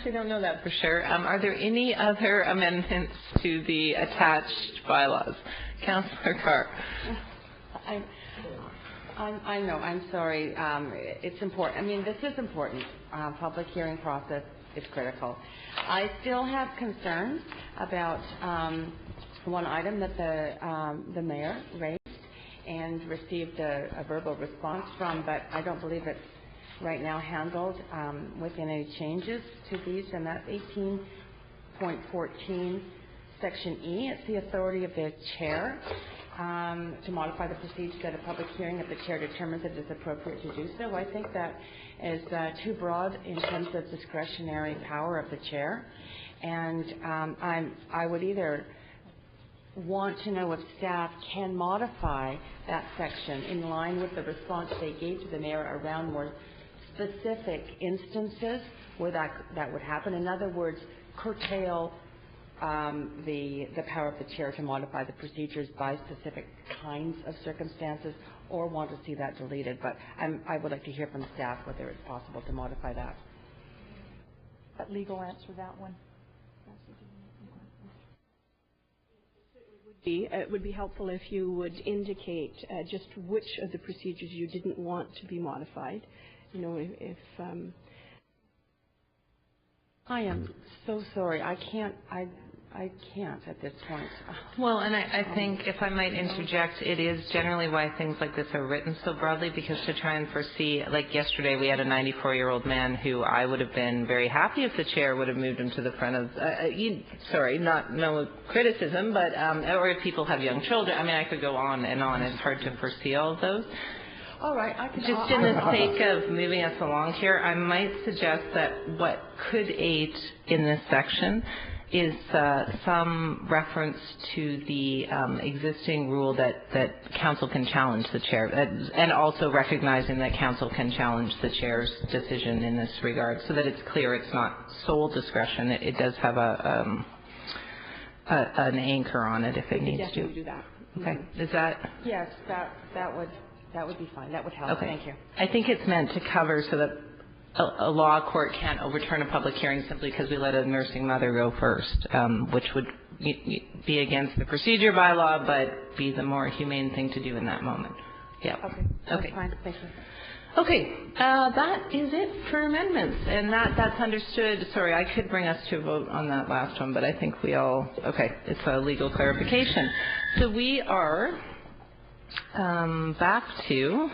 actually don't know that for sure. Are there any other amendments to the attached bylaws? Councillor Carr. I know. I'm sorry. It's important. I mean, this is important. Public hearing process is critical. I still have concerns about one item that the mayor raised and received a verbal response from, but I don't believe it's right now handled within any changes to these, and that's 18.14 Section E. It's the authority of the chair to modify the procedures at a public hearing if the chair determines it is appropriate to do so. I think that is too broad in terms of discretionary power of the chair, and I would either want to know if staff can modify that section in line with the response they gave to the mayor around more specific instances where that would happen. In other words, curtail the power of the chair to modify the procedures by specific kinds of circumstances, or want to see that deleted. But I would like to hear from staff whether it's possible to modify that. Let legal answer that one. It would be helpful if you would indicate just which of the procedures you didn't want to be modified. You know, if I am so sorry. I can't at this point. Well, and I think, if I might interject, it is generally why things like this are written so broadly, because to try and foresee, like yesterday we had a 94-year-old man who I would have been very happy if the chair would have moved him to the front of, no criticism, but, or if people have young children. I mean, I could go on and on. It's hard to foresee all of those. All right. Just in the sake of moving us along here, I might suggest that what could aid in this section is some reference to the existing rule that council can challenge the chair, and also recognizing that council can challenge the chair's decision in this regard, so that it's clear it's not sole discretion. It does have an anchor on it if it needs to. Definitely do that. Okay. Is that? Yes, that would be fine. That would help. Okay. Thank you. I think it's meant to cover so that a law court can't overturn a public hearing simply because we let a nursing mother go first, which would be against the procedure bylaw, but be the more humane thing to do in that moment. Yeah. Okay. That's fine. Thank you. Okay. That is it for amendments, and that's understood. Sorry, I could bring us to a vote on that last one, but I think we all. Okay. It's a legal clarification. So we are back to.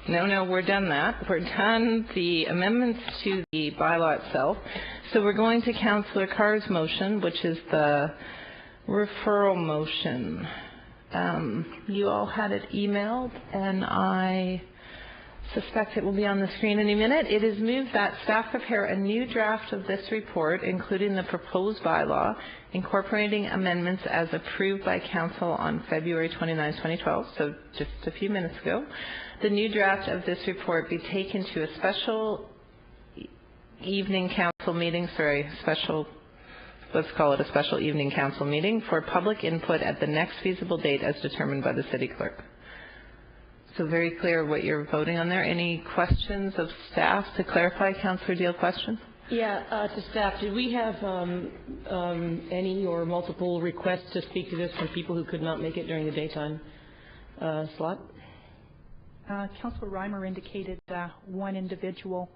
No, we're done that. We're done the amendments to the bylaw itself. So we're going to Councillor Carr's motion, which is the referral motion. You all had it emailed, and I suspect it will be on the screen any minute. It is moved that staff prepare a new draft of this report, including the proposed bylaw, incorporating amendments as approved by Council on February 29, 2012, so just a few minutes ago. The new draft of this report be taken to a special evening council meeting, let's call it a special evening council meeting for public input at the next feasible date as determined by the city clerk. So very clear what you're voting on there. Any questions of staff to clarify? Councillor Deal, question? Yeah, to staff, did we have any or multiple requests to speak to this from people who could not make it during the daytime slot? Councillor Reimer indicated one individual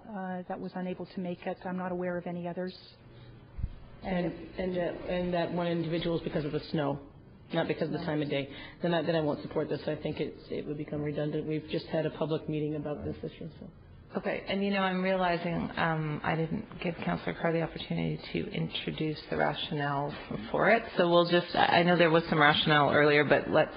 that was unable to make it. I'm not aware of any others. And that one individual is because of the snow, not because of the time of day. Then I won't support this. I think it would become redundant. We've just had a public meeting about this issue. So. Okay, and I'm realizing I didn't give Councillor Carr the opportunity to introduce the rationale for it. So we'll just, I know there was some rationale earlier, but let's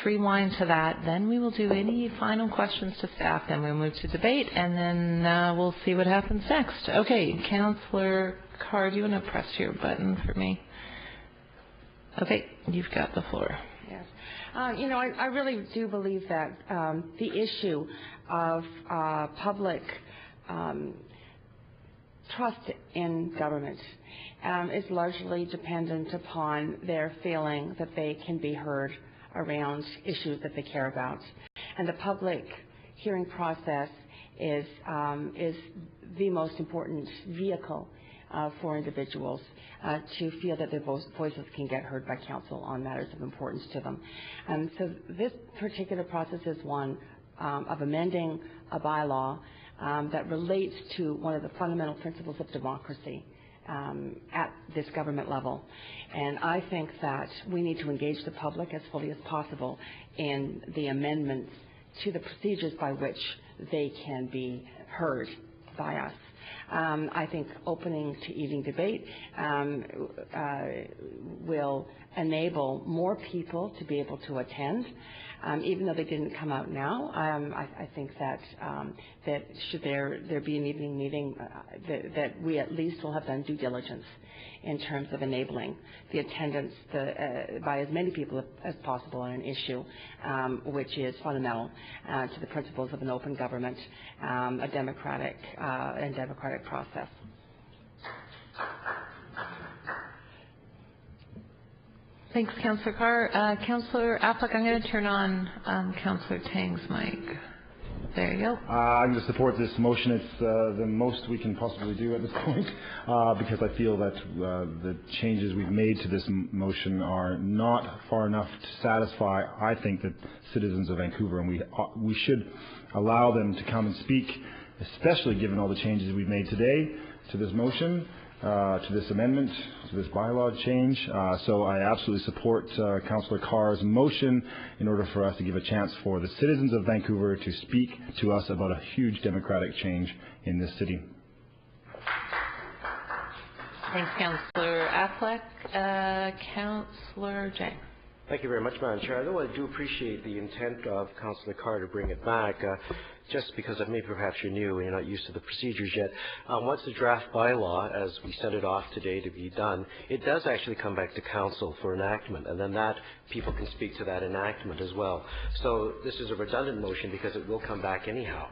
rewind to that. Then we will do any final questions to staff. Then we'll move to debate, and then we'll see what happens next. Okay, Councillor Carr, do you want to press your button for me? Okay, you've got the floor. Yes. I really do believe that the issue of public trust in government is largely dependent upon their feeling that they can be heard around issues that they care about. And the public hearing process is the most important vehicle for individuals to feel that their voices can get heard by council on matters of importance to them. And so this particular process is one of amending a bylaw that relates to one of the fundamental principles of democracy at this government level. And I think that we need to engage the public as fully as possible in the amendments to the procedures by which they can be heard by us. I think opening to evening debate will enable more people to be able to attend. Even though they didn't come out now, I think that that should there be an evening meeting, that we at least will have done due diligence in terms of enabling the attendance by as many people as possible on an issue which is fundamental to the principles of an open government, a democratic process. Thanks, Councillor Carr. Councillor Affleck, I'm going to turn on Councillor Tang's mic. There you go. I'm going to support this motion. It's the most we can possibly do at this point because I feel that the changes we've made to this motion are not far enough to satisfy, I think, the citizens of Vancouver, and we should allow them to come and speak, especially given all the changes we've made today to this motion, to this amendment, to this bylaw change. So I absolutely support Councillor Carr's motion in order for us to give a chance for the citizens of Vancouver to speak to us about a huge democratic change in this city. Thanks, Councillor Affleck. Councillor Jang. Thank you very much, Madam Chair. Although I do appreciate the intent of Councillor Carr to bring it back, just because maybe perhaps you're new and you're not used to the procedures yet, once the draft bylaw, as we send it off today to be done, it does actually come back to Council for enactment, and then that people can speak to that enactment as well. So this is a redundant motion because it will come back anyhow.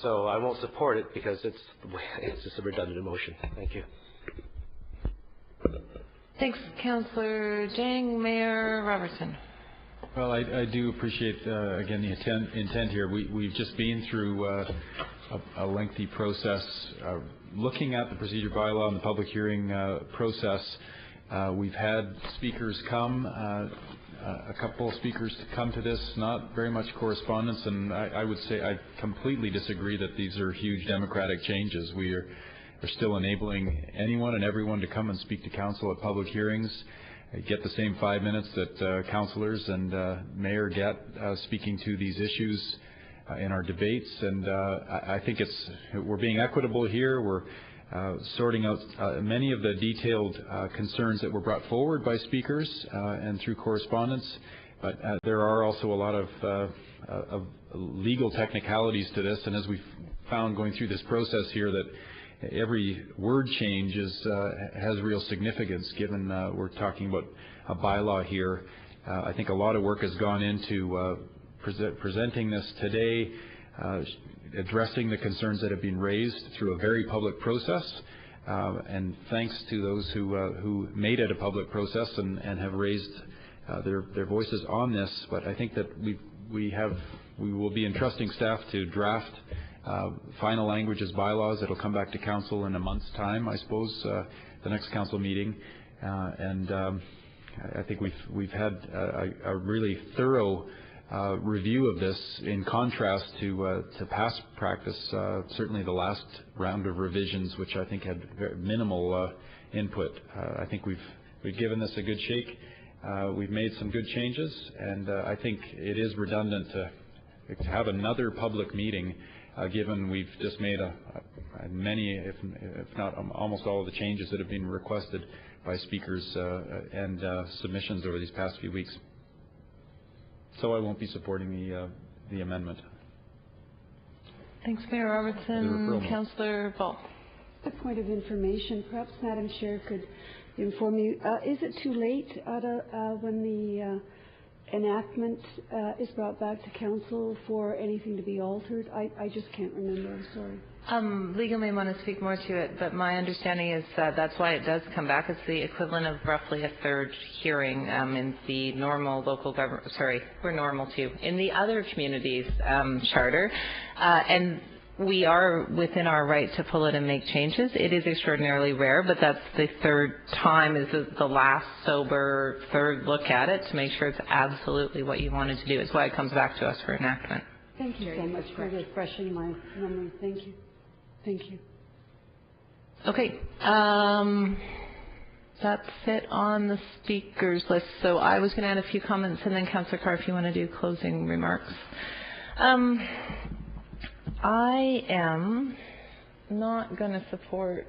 So I won't support it because it's just a redundant motion. Thank you. Thanks, Councillor Jang. Mayor Robertson. Well, I do appreciate, again, the intent here. We've just been through a lengthy process looking at the procedure bylaw and the public hearing process. We've had speakers come, a couple of speakers to come to this, not very much correspondence, and I would say I completely disagree that these are huge democratic changes. We are still enabling anyone and everyone to come and speak to council at public hearings. Get the same 5 minutes that councillors and mayor get speaking to these issues in our debates, and I think we're being equitable here. We're sorting out many of the detailed concerns that were brought forward by speakers and through correspondence, but there are also a lot of legal technicalities to this, and as we've found going through this process here, that every word change has real significance, given we're talking about a bylaw here. I think a lot of work has gone into presenting this today, addressing the concerns that have been raised through a very public process, and thanks to those who made it a public process and have raised their voices on this. But I think that we will be entrusting staff to draft final language as bylaws. It'll come back to council in a month's time, I suppose, the next council meeting, and I think we've had a really thorough review of this, in contrast to past practice. Certainly the last round of revisions, which I think had very minimal input. I think we've given this a good shake. We've made some good changes, and I think it is redundant to have another public meeting, given we've just made many, if not almost all of the changes that have been requested by speakers and submissions over these past few weeks. So I won't be supporting the amendment. Thanks, Mayor Robertson. Councillor Ball. A point of information, perhaps Madam Chair could inform me. Is it too late when the enactment is brought back to council for anything to be altered? I just can't remember. I'm sorry. Legal may want to speak more to it, but my understanding is that's why it does come back. It's the equivalent of roughly a third hearing in the normal local government. Sorry, we're normal too. In the other communities charter, and we are within our right to pull it and make changes. It is extraordinarily rare, but that's the third time, is the last sober third look at it to make sure it's absolutely what you wanted to do. It's why it comes back to us for enactment. Thank you so much for refreshing my memory. Thank you. Thank you. Okay. That's it on the speakers list. So I was going to add a few comments, and then Councillor Carr, if you want to do closing remarks. I am not going to support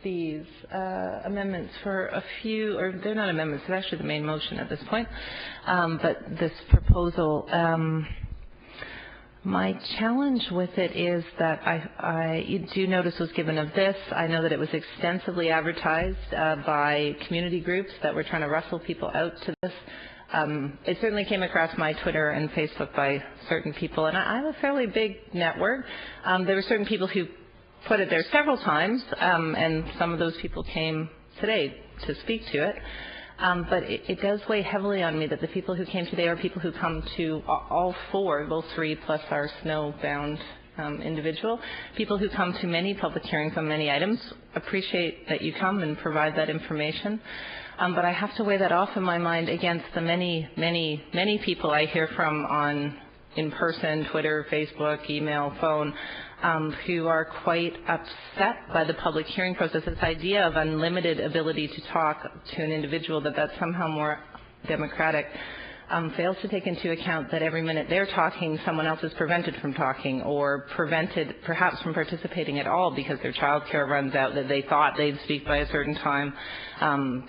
these amendments for a few, or they're not amendments, they're actually the main motion at this point, but this proposal, my challenge with it is that you do notice was given of this. I know that it was extensively advertised by community groups that were trying to rustle people out to this. It certainly came across my Twitter and Facebook by certain people, and I have a fairly big network. There were certain people who put it there several times, and some of those people came today to speak to it. But it does weigh heavily on me that the people who came today are people who come to all four, those three plus our snowbound individual, people who come to many public hearings on many items. Appreciate that you come and provide that information. But I have to weigh that off in my mind against the many, many, many people I hear from in person, Twitter, Facebook, email, phone, who are quite upset by the public hearing process. This idea of unlimited ability to talk to an individual, that's somehow more democratic, fails to take into account that every minute they're talking, someone else is prevented from talking, or prevented perhaps from participating at all because their child care runs out, that they thought they'd speak by a certain time.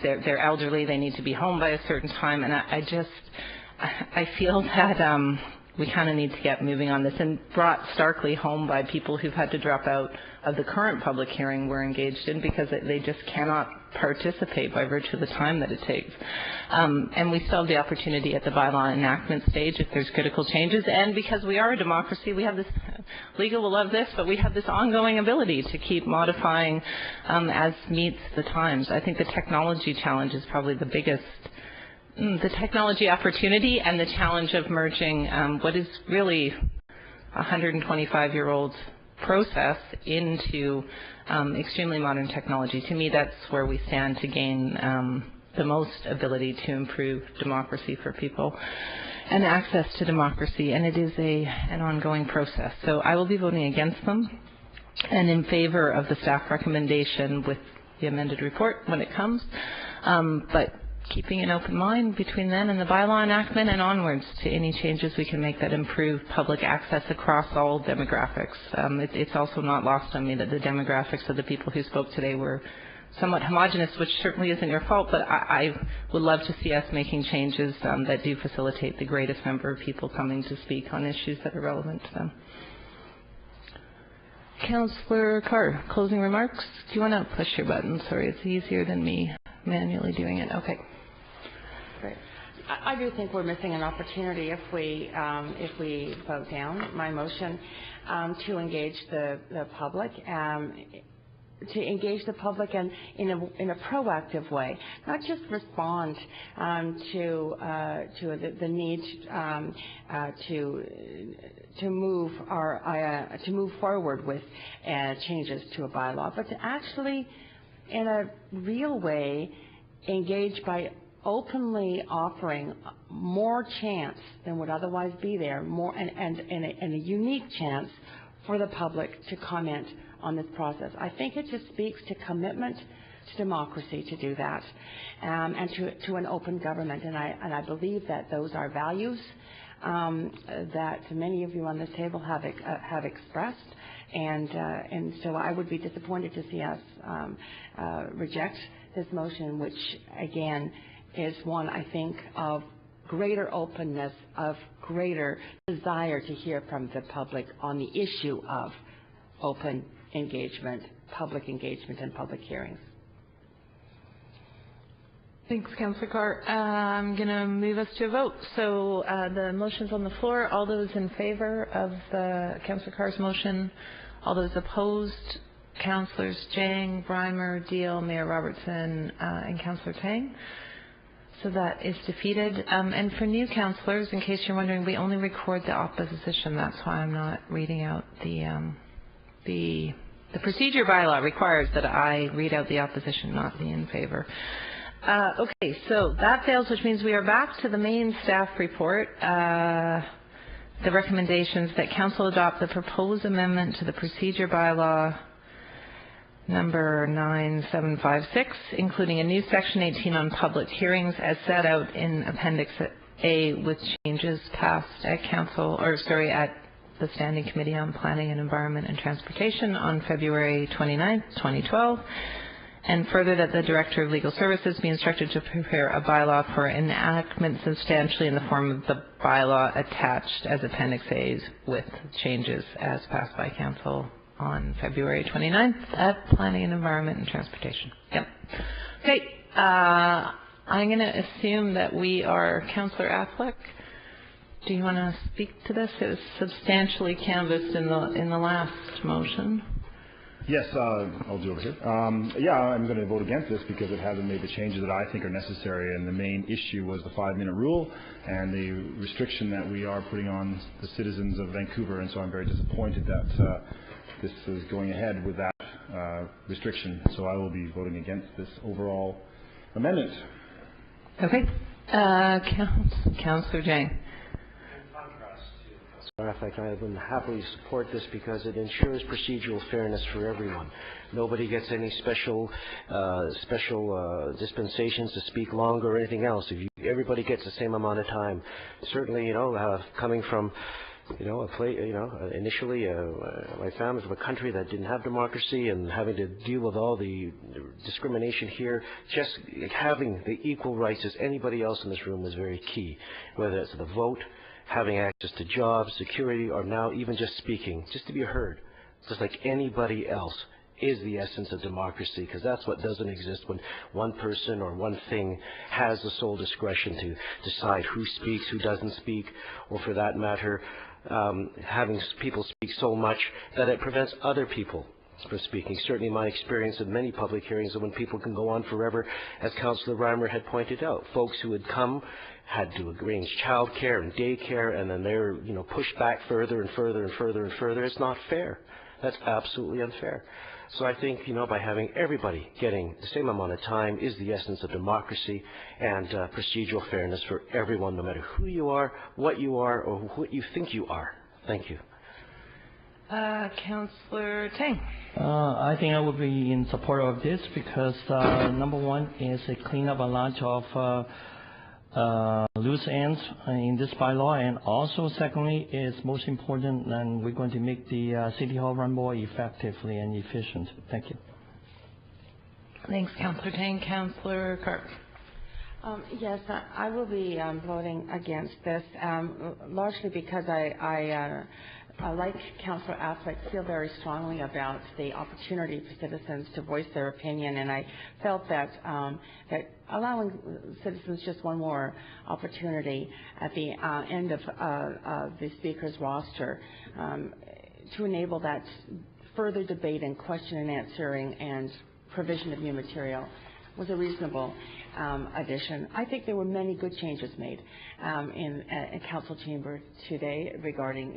They're elderly, they need to be home by a certain time, and I feel that we kind of need to get moving on this, and brought starkly home by people who've had to drop out of the current public hearing we're engaged in because they just cannot participate by virtue of the time that it takes. And we still have the opportunity at the bylaw enactment stage if there's critical changes, and because we are a democracy, we have this, legal will love this, but we have this ongoing ability to keep modifying as meets the times. I think the technology challenge is probably the biggest. The technology opportunity and the challenge of merging what is really a 125-year-old process into extremely modern technology. To me, that's where we stand to gain the most ability to improve democracy for people and access to democracy, and it is an ongoing process. So I will be voting against them and in favor of the staff recommendation with the amended report when it comes, but keeping an open mind between then and the bylaw enactment and onwards to any changes we can make that improve public access across all demographics. It's also not lost on me that the demographics of the people who spoke today were somewhat homogenous, which certainly isn't your fault, but I would love to see us making changes that do facilitate the greatest number of people coming to speak on issues that are relevant to them. Councillor Carr, closing remarks? Do you want to push your button? Sorry, it's easier than me manually doing it. Okay. Great. I do think we're missing an opportunity if we vote down my motion to engage the public, to engage the public and in a proactive way, not just respond to the need to move forward with changes to a bylaw, but to actually, in a real way, engage by openly offering more chance than would otherwise be there, more and a unique chance for the public to comment on this process. I think it just speaks to commitment to democracy to do that, and to an open government. And I believe that those are values that many of you on this table have expressed. And so I would be disappointed to see us reject this motion, which again is one, I think, of greater openness, of greater desire to hear from the public on the issue of open engagement, public engagement, and public hearings. Thanks, Councillor Carr. I'm going to move us to a vote. So the motion's on the floor. All those in favor of Councillor Carr's motion, all those opposed, Councillors Jang, Breimer, Deal, Mayor Robertson, and Councillor Tang. So that is defeated. And for new councillors, in case you're wondering, we only record the opposition. That's why I'm not reading out the The procedure bylaw requires that I read out the opposition, not the in favor. Okay, so that fails, which means we are back to the main staff report. The recommendations that Council adopt the proposed amendment to the procedure bylaw number 9756, including a new section 18 on public hearings as set out in Appendix A with changes passed at at the Standing Committee on Planning and Environment and Transportation on February 29th, 2012. And further, that the Director of Legal Services be instructed to prepare a bylaw for enactment substantially in the form of the bylaw attached as Appendix A's with changes as passed by Council on February 29th at Planning and Environment and Transportation. Yep. Okay. I'm going to assume that we are Councillor Affleck. Do you want to speak to this? It was substantially canvassed in the last motion. Yes, I'll do over here. Yeah, I'm going to vote against this because it hasn't made the changes that I think are necessary, and the main issue was the 5-minute rule and the restriction that we are putting on the citizens of Vancouver, and so I'm very disappointed that this is going ahead with that restriction. So I will be voting against this overall amendment. Okay. Councillor Jang. In fact, I would happily support this because it ensures procedural fairness for everyone. Nobody gets any special dispensations to speak longer or anything else. Everybody gets the same amount of time. Certainly, coming from, initially my family from a country that didn't have democracy and having to deal with all the discrimination here, just having the equal rights as anybody else in this room was very key, whether it's the vote, having access to jobs, security, or now even just speaking, just to be heard, just like anybody else, is the essence of democracy, because that's what doesn't exist when one person or one thing has the sole discretion to decide who speaks, who doesn't speak, or for that matter, having people speak so much that it prevents other people from speaking. Certainly my experience in many public hearings is when people can go on forever, as Councillor Reimer had pointed out. Folks who had come had to arrange childcare and daycare, and then they're pushed back further and further and further and further. It's not fair. That's absolutely unfair. So I think by having everybody getting the same amount of time is the essence of democracy and procedural fairness for everyone, no matter who you are, what you are, or what you think you are. Thank you. Councillor Tang. I think I would be in support of this because number one is a cleanup a lot of loose ends in this bylaw, and also secondly is most important, and we're going to make the City Hall run more effectively and efficient. Thank you. Thanks, Councillor Tang. Councillor Carp. Yes, I will be voting against this, largely because I like Councillor Affleck, feel very strongly about the opportunity for citizens to voice their opinion, and I felt that that allowing citizens just one more opportunity at the end of the Speaker's roster to enable that further debate and question and answering and provision of new material was a reasonable addition. I think there were many good changes made in Council chamber today regarding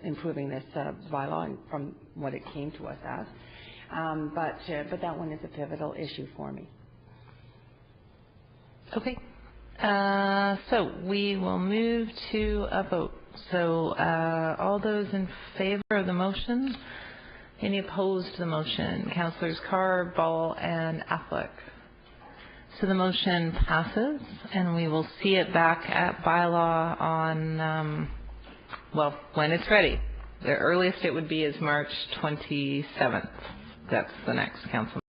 improving this bylaw from what it came to us as. But that one is a pivotal issue for me. Okay. So we will move to a vote. So all those in favor of the motion? Any opposed to the motion? Councillors Carr, Ball, and Affleck. So the motion passes, and we will see it back at bylaw on, when it's ready. The earliest it would be is March 27th. That's the next council